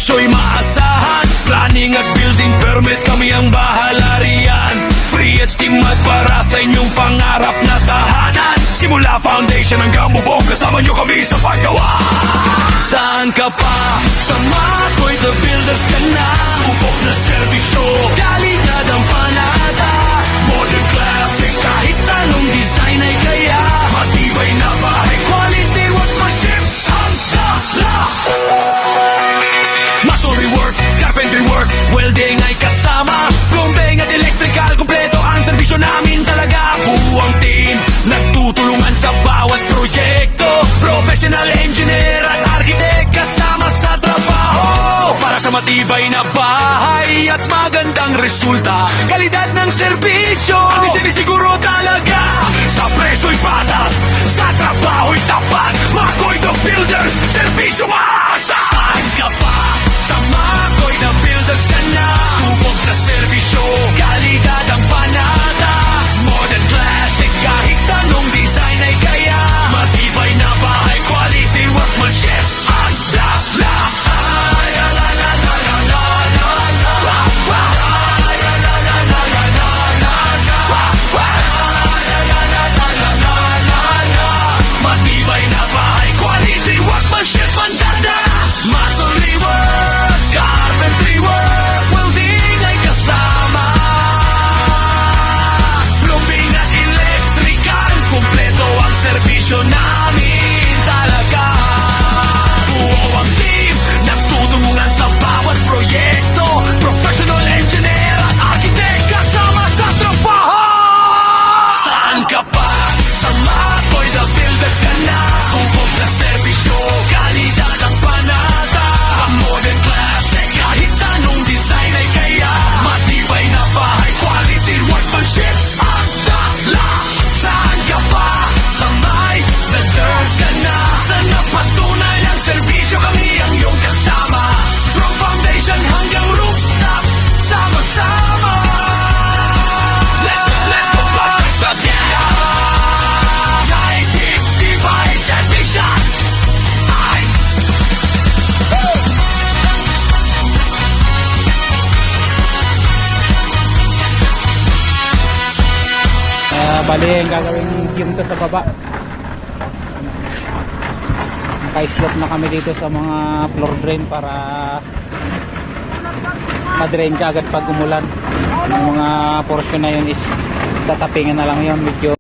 presyo'y maasahan. Planning at building permit, kami ang bahala riyan. Free at steam at para sa inyong pangarap na tahanan. Simula foundation hanggang bubong, kasama nyo kami sa paggawa. Saan ka pa? Sa Makoy The Builders ka na. Subok na serbisyo, kalidad ang panata. Modern classic, kahit anong design ay kaya. Matibay na bahay, quality workmanship ang tala. Masonry work, carpentry work, welding ay kasama. Plumbing at electrical, kompleto ang serbisyo namin talaga. Buong team, nagtutulungan sa bawat proyekto. Professional engineer at architect kasama sa trabaho. Para sa matibay na bahay at magandang resulta, kalidad ng serbisyo aming sinisiguro talaga. Sa presyo'y patas, sa trabaho'y tapat. Makoy The Builders, serbisyo maasa. Saan ka pa? Sa Makoy The Builders ka na. Subok na serbisyo, kalidad ang panata. Modern classic, kahit anong design ay kaya. Matibay na bahay, quality workmanship ang dala. Matibay na bahay, quality workmanship ang dala. Masonry work, carpentry work, welding ay kasama. Plumbing at electrical, kumpleto ang serbisyo namin talaga. Buo ang team, nagtutulungan sa bawat proyekto. Professional engineer at architect kasama sa trabaho. Saan ka pa? Sa Makoy The Builders ka na. Subok na serbisyo, kalidad ang panata. Ang modern classic, kahit anong design ay kaya. Matibay na bahay, quality workmanship ang dala. Saan ka pa? Sa may builders ka na. Sa napatunay ang serbisyo, kami ang iyong kasama. From foundation hanggang rooftop, sama-sama. Let's go, project again. Tight, tibay, servisyon. Ay! Bali, ang gagawin yung to sa baba. Naka-slope na kami dito sa mga floor drain para ma-drain ka agad pag umulan. Yung mga portion na yun is tatapingan na lang yun, medyo